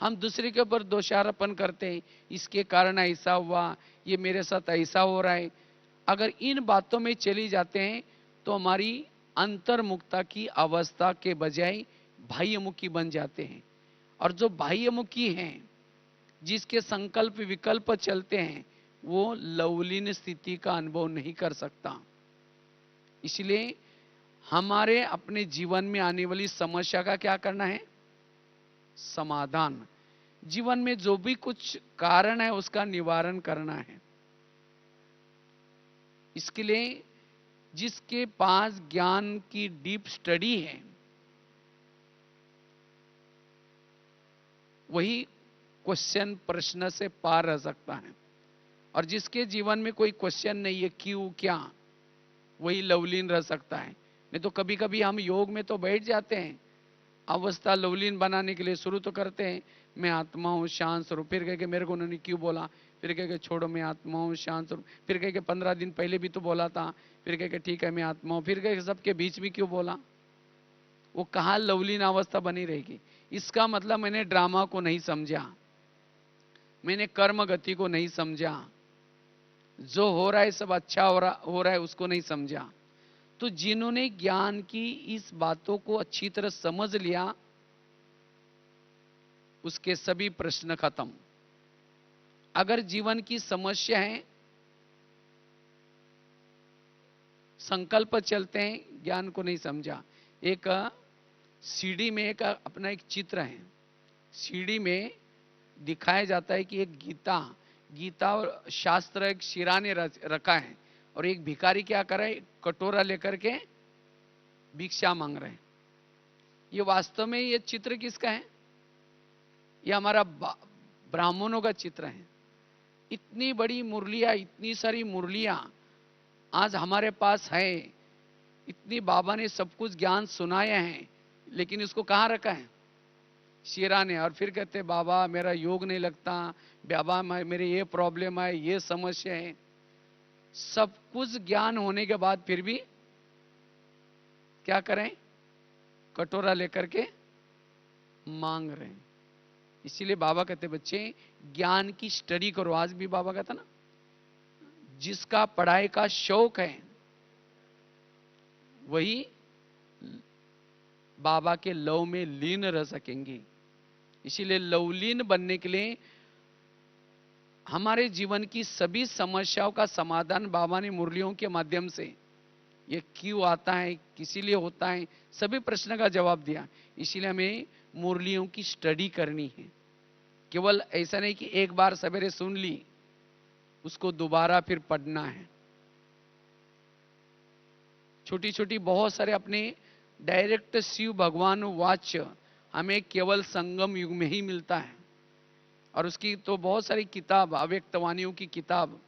हम दूसरे के ऊपर दोषारोपण करते हैं, इसके कारण ऐसा हुआ, ये मेरे साथ ऐसा हो रहा है। अगर इन बातों में चली जाते हैं तो हमारी अंतर्मुखता की अवस्था के बजाय बाह्यमुखी बन जाते हैं। और जो बाह्यमुखी हैं, जिसके संकल्प विकल्प चलते हैं, वो लवलीन स्थिति का अनुभव नहीं कर सकता। इसलिए हमारे अपने जीवन में आने वाली समस्या का क्या करना है, समाधान। जीवन में जो भी कुछ कारण है उसका निवारण करना है। इसके लिए जिसके पास ज्ञान की डीप स्टडी है, वही क्वेश्चन प्रश्न से पार रह सकता है। और जिसके जीवन में कोई क्वेश्चन नहीं है, क्यों क्या, वही लवलीन रह सकता है। नहीं तो कभी कभी हम योग में तो बैठ जाते हैं, अवस्था लवलीन बनाने के लिए शुरू तो करते हैं, मैं आत्मा हूं शांत स्वरूप, फिर कह के मेरे को उन्होंने क्यों बोला, फिर कह के छोड़ो मैं आत्मा हूं शांत स्वरूप, फिर कह के 15 दिन पहले भी तो बोला था, फिर कह के ठीक है मैं आत्मा हूं, फिर कह के सबके बीच में क्यों बोला। वो कहाँ लवलीन अवस्था बनी रहेगी। इसका मतलब मैंने ड्रामा को नहीं समझा, मैंने कर्म गति को नहीं समझा, जो हो रहा है सब अच्छा हो रहा है उसको नहीं समझा। तो जिन्होंने ज्ञान की इस बातों को अच्छी तरह समझ लिया, उसके सभी प्रश्न खत्म। अगर जीवन की समस्या है, संकल्प चलते हैं, ज्ञान को नहीं समझा। एक सीढ़ी में एक अपना एक चित्र है, सीढ़ी में दिखाया जाता है कि एक गीता और शास्त्र एक शिरा ने रखा है, और एक भिखारी क्या कर रहा है, कटोरा लेकर के भिक्षा मांग रहे हैं। ये वास्तव में ये चित्र किसका है, ये हमारा ब्राह्मणों का चित्र है। इतनी बड़ी मुरलियां, इतनी सारी मुरलियां आज हमारे पास है, इतनी बाबा ने सब कुछ ज्ञान सुनाया है, लेकिन इसको कहां रखा है, शिरा ने। और फिर कहते बाबा मेरा योग नहीं लगता, बाबा मेरे ये प्रॉब्लम है, ये समस्या है। सब कुछ ज्ञान होने के बाद फिर भी क्या करें, कटोरा लेकर के मांग रहे हैं। इसीलिए बाबा कहते बच्चे ज्ञान की स्टडी करो। आज भी बाबा कहता ना, जिसका पढ़ाई का शौक है वही बाबा के लव में लीन रह सकेंगे। इसीलिए लवलीन बनने के लिए हमारे जीवन की सभी समस्याओं का समाधान बाबा ने मुरलियों के माध्यम से, ये क्यों आता है, किसी लिए होता है, सभी प्रश्न का जवाब दिया। इसीलिए हमें मुरलियों की स्टडी करनी है। केवल ऐसा नहीं कि एक बार सवेरे सुन ली, उसको दोबारा फिर पढ़ना है। छोटी छोटी बहुत सारे अपने डायरेक्ट शिव भगवान वाच्य हमें केवल संगम युग में ही मिलता है। और उसकी तो बहुत सारी किताब, अव्यक्तवाणियों की किताब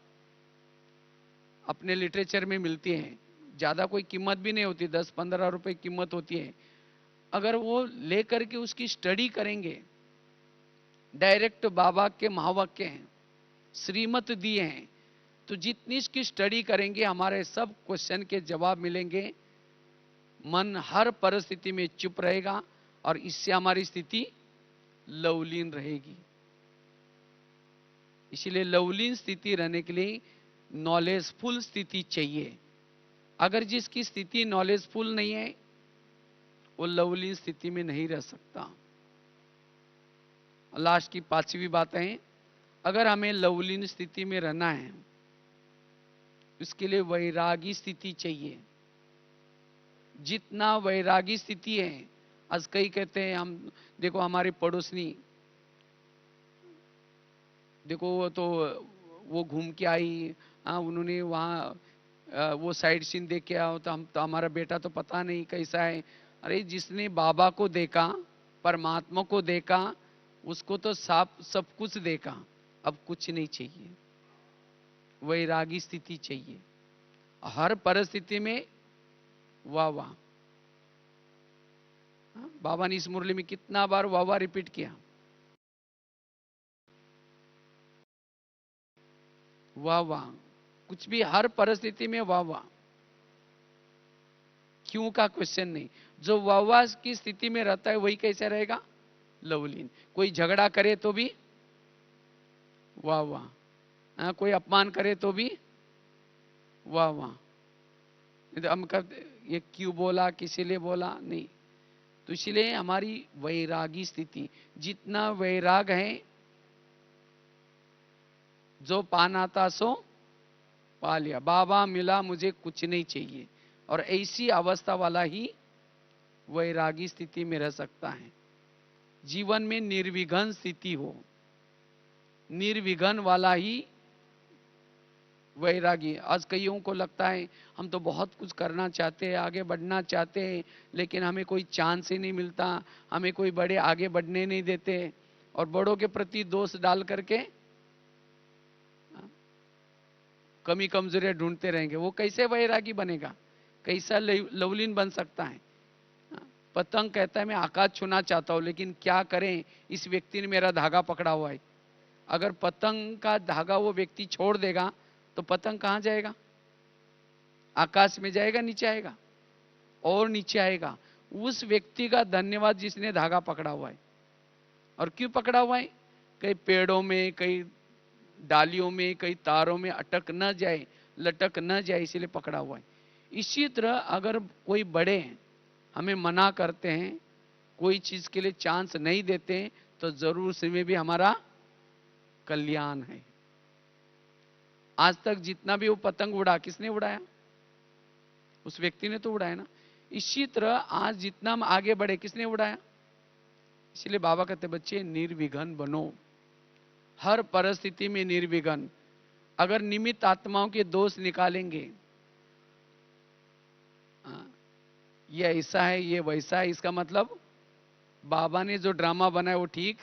अपने लिटरेचर में मिलती है। ज्यादा कोई कीमत भी नहीं होती, 10-15 रुपए कीमत होती है। अगर वो लेकर के उसकी स्टडी करेंगे, डायरेक्ट बाबा के महावाक्य हैं, श्रीमत दिए हैं, तो जितनी इसकी स्टडी करेंगे हमारे सब क्वेश्चन के जवाब मिलेंगे। मन हर परिस्थिति में चुप रहेगा और इससे हमारी स्थिति लवलीन रहेगी। इसीलिए लवलीन स्थिति रहने के लिए नॉलेजफुल स्थिति चाहिए। अगर जिसकी स्थिति नॉलेजफुल नहीं है, वो लवलीन स्थिति में नहीं रह सकता। लास्ट की 5वीं बात है, अगर हमें लवलीन स्थिति में रहना है, उसके लिए वैरागी स्थिति चाहिए। जितना वैरागी स्थिति है, आज कई कहते हैं हम, देखो हमारे पड़ोसनी, देखो वो घूम के आई, उन्होंने वहाँ वो साइड सीन देख के आओ, तो हमारा बेटा तो पता नहीं कैसा है। अरे जिसने बाबा को देखा, परमात्मा को देखा, उसको तो सब कुछ देखा, अब कुछ नहीं चाहिए, वैरागी स्थिति चाहिए हर परिस्थिति में। वाह वाह, बाबा ने इस मुरली में कितना बार वाह वाह रिपीट किया, वाह वाह, कुछ भी हर परिस्थिति में वाह वाह, क्यों का क्वेश्चन नहीं। जो वाह वाह की स्थिति में रहता है वही कैसे रहेगा, लवलीन। कोई झगड़ा करे तो भी वाह वाह, कोई अपमान करे तो भी वाह वाह। हम कहते ये क्यों बोला, किसी लिए बोला, नहीं। तो इसलिए हमारी वैरागी स्थिति, जितना वैराग है, जो पाना था सो पा लिया, बाबा मिला मुझे कुछ नहीं चाहिए, और ऐसी अवस्था वाला ही वैरागी स्थिति में रह सकता है। जीवन में निर्विघ्न स्थिति हो, निर्विघ्न वाला ही वैरागी। आज कईयों को लगता है हम तो बहुत कुछ करना चाहते हैं, आगे बढ़ना चाहते हैं, लेकिन हमें कोई चांस ही नहीं मिलता, हमें कोई बड़े आगे बढ़ने नहीं देते, और बड़ों के प्रति दोष डाल करके कमी कमजोरियां ढूंढते रहेंगे। वो कैसे वैरागी बनेगा, कैसा लवलीन बन सकता है। पतंग कहता है मैं आकाश छूना चाहता हूं, लेकिन क्या करें, इस व्यक्ति ने मेरा धागा पकड़ा हुआ है। अगर पतंग का धागा वो व्यक्ति छोड़ देगा तो पतंग कहां जाएगा, आकाश में जाएगा, नीचे आएगा, और नीचे आएगा। उस व्यक्ति का धन्यवाद जिसने धागा पकड़ा हुआ है। और क्यों पकड़ा हुआ है, कई पेड़ों में, कई डालियों में, कई तारों में अटक न जाए, लटक न जाए, इसलिए पकड़ा हुआ है। इसी तरह अगर कोई बड़े हमें मना करते हैं, कोई चीज के लिए चांस नहीं देते, तो जरूर उसमें भी हमारा कल्याण है। आज तक जितना भी वो पतंग उड़ा, किसने उड़ाया, उस व्यक्ति ने तो उड़ाया ना। इसी तरह आज जितना हम आगे बढ़े, किसने उड़ाया। इसलिए बाबा कहते बच्चे निर्विघ्न बनो, हर परिस्थिति में निर्विघ्न। अगर निमित्त आत्माओं के दोष निकालेंगे, ये ऐसा है, ये वैसा है, इसका मतलब बाबा ने जो ड्रामा बनाया वो ठीक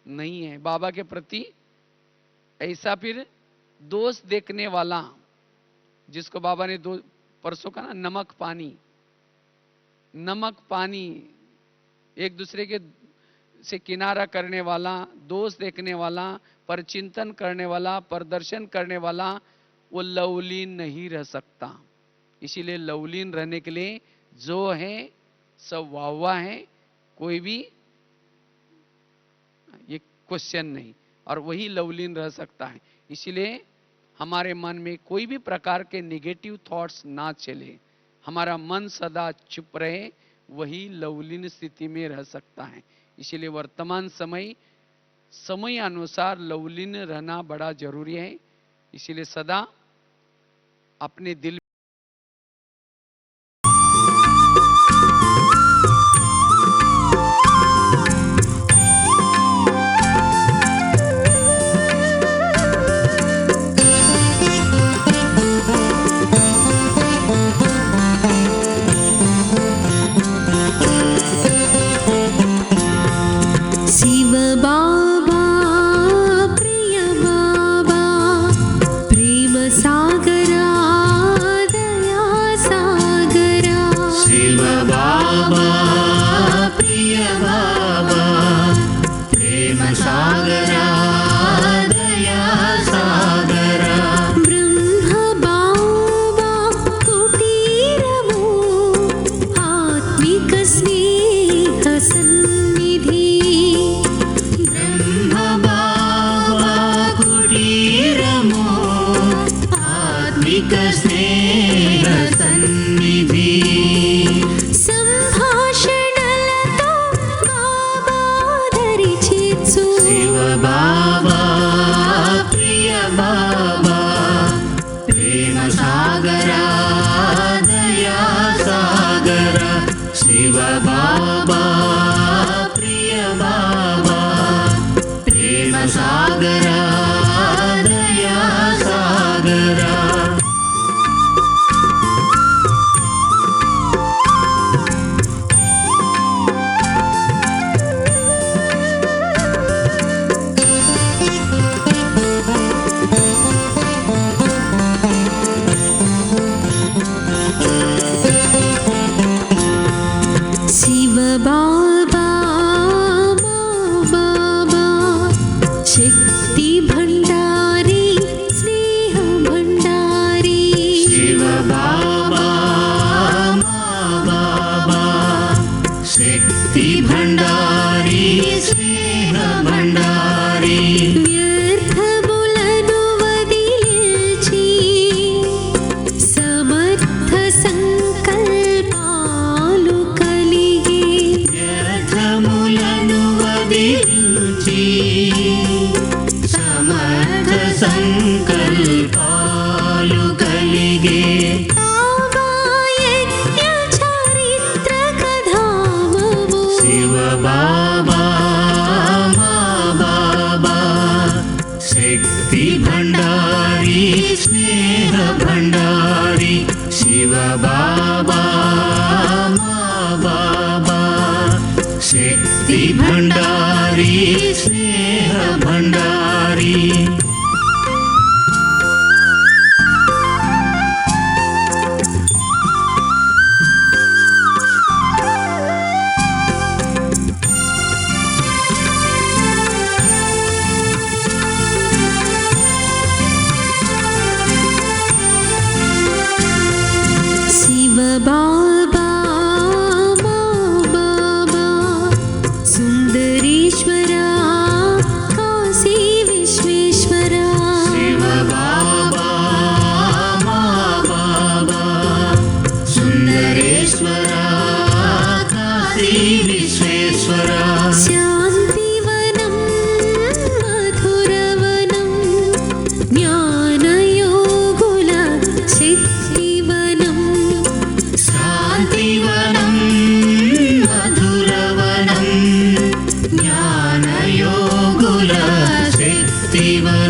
नहीं है। बाबा के प्रति ऐसा फिर दोष देखने वाला, जिसको बाबा ने दो परसों का ना नमक पानी एक दूसरे के से किनारा करने वाला, दोष देखने वाला, परचिंतन करने वाला, प्रदर्शन करने वाला, वो लवलीन नहीं रह सकता। इसीलिए लवलीन रहने के लिए जो है सब वाह है, कोई भी ये क्वेश्चन नहीं, और वही लवलीन रह सकता है। इसीलिए हमारे मन में कोई भी प्रकार के नेगेटिव थॉट्स ना चले, हमारा मन सदा चुप रहे, वही लवलीन स्थिति में रह सकता है। इसीलिए वर्तमान समय अनुसार लवलीन रहना बड़ा जरूरी है। इसीलिए सदा अपने दिल Bye. शक्ति भंडारी स्नेह भंडारी शिव बाबा बाबा शक्ति भंडारी स्नेह भंडारी व्यर्थमुలను వదిలించి సమర్థ సంకల్పాలు కలిగి వ్యర్థములను వదిలించి సమర్థ సంకల్పాలు కలిగే బాబా యజ్ఞ చారిత్రక ధామము శివ బాబా బాబా శక్తి భండారి స్నేహ భండారి శివ బాబా బాబా శక్తి భండారి స్నేహ భండారి शिव बाबा बाबा सुंदरेश्वरा काशी विश्वेश्वरा శివ బాబా బాబా సుందరేశ్వర కాశీ విశ్వేశ్వర శాంతివనం మధురవనం జ్ఞానయోగుల శక్తివనం శాంతివనం మధురవనం జ్ఞానయోగుల శక్తివనం